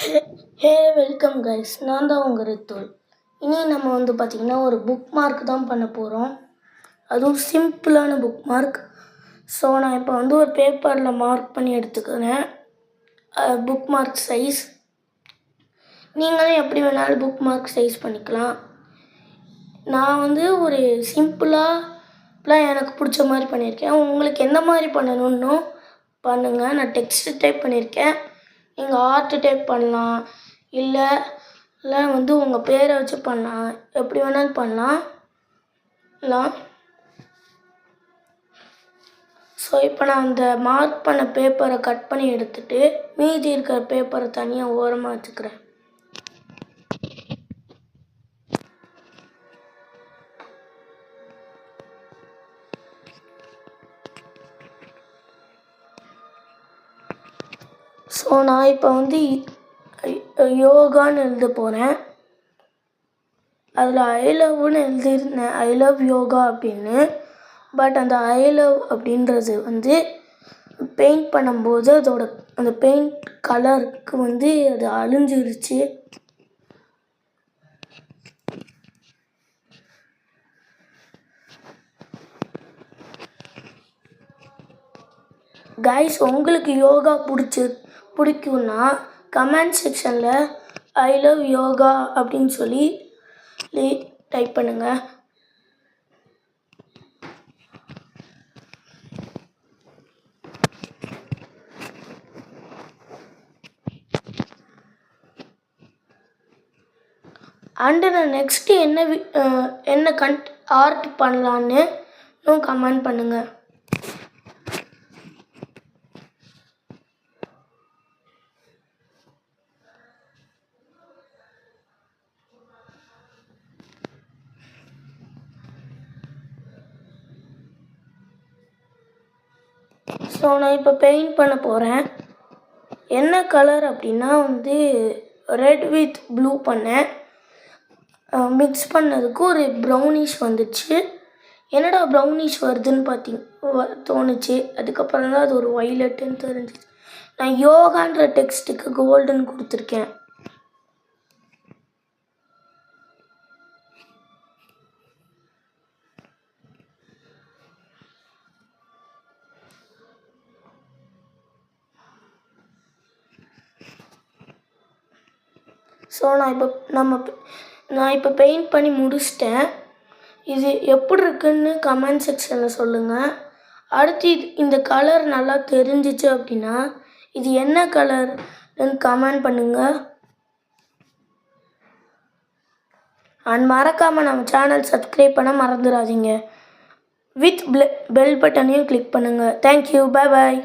ஹே welcome guys, நான் தான் உங்கள் ரித்துல். இனி நம்ம பார்த்திங்கன்னா ஒரு புக் மார்க் தான் பண்ண போகிறோம். அதுவும் சிம்பிளான புக் மார்க். ஸோ நான் இப்போ ஒரு பேப்பரில் மார்க் பண்ணி எடுத்துக்கிறேன். புக் மார்க் சைஸ் நீங்களும் எப்படி வேணாலும் புக் மார்க் சைஸ் பண்ணிக்கலாம். நான் ஒரு சிம்பிளாக எனக்கு பிடிச்ச மாதிரி பண்ணியிருக்கேன். உங்களுக்கு எந்த மாதிரி பண்ணணுன்னு பண்ணுங்கள். நான் டெக்ஸ்ட் டைப் பண்ணியிருக்கேன். நீங்கள் ஆர்ட் டைப் பண்ணலாம், இல்லை உங்கள் பேரை வச்சு பண்ணலாம், எப்படி வேணாலும் பண்ணலாம். ஸோ இப்போ நான் அந்த மார்க் பண்ண பேப்பரை கட் பண்ணி எடுத்துகிட்டு மீதி இருக்கிற பேப்பரை தனியாக ஓரமாக வச்சுக்கிறேன். ஸோ நான் இப்போ யோகான்னு எழுத போகிறேன். அதில் ஐ லவ்னு எழுதியிருந்தேன், ஐ லவ் யோகா அப்படின்னு. பட் அந்த ஐ லவ் அப்படின்றது பெயிண்ட் பண்ணும்போது அந்த பெயிண்ட் கலருக்கு அது அழிஞ்சிருச்சு. கைஸ், உங்களுக்கு யோகா பிடிக்கும்னா கமெண்ட் செக்ஷனில் ஐ லவ் யோகா அப்படின்னு சொல்லி டைப் பண்ணுங்கள். அண்டு நான் நெக்ஸ்ட்டு என்ன ஆர்ட் பண்ணலான்னு கமெண்ட் பண்ணுங்கள். ஸோ நான் இப்போ பெயிண்ட் பண்ண போகிறேன். என்ன கலர் அப்படின்னா ரெட் வித் ப்ளூ பண்ணேன். மிக்ஸ் பண்ணதுக்கு ஒரு ப்ரௌனிஷ் வந்துச்சு. என்னடா ப்ரௌனிஷ் வருதுன்னு தோணுச்சு. அதுக்கப்புறம் தான் அது ஒரு வைலட்டுன்னு தெரிஞ்சிச்சு. நான் யோகான்ற டெக்ஸ்ட்டுக்கு கோல்டுன்னு கொடுத்துருக்கேன். ஸோ நான் இப்போ பெயிண்ட் பண்ணி முடிச்சிட்டேன். இது எப்படி இருக்குன்னு கமெண்ட் செக்ஷனில் சொல்லுங்கள். அடுத்து இந்த கலர் நல்லா தெரிஞ்சிச்சு அப்படின்னா இது என்ன கலர்னு கமெண்ட் பண்ணுங்கள். அண்ட் மறக்காமல் நம்ம சேனல் சப்ஸ்கிரைப் பண்ண மறந்துடாதீங்க. வித் பெல் பட்டனையும் கிளிக் பண்ணுங்கள். தேங்க்யூ, பாய் பாய்.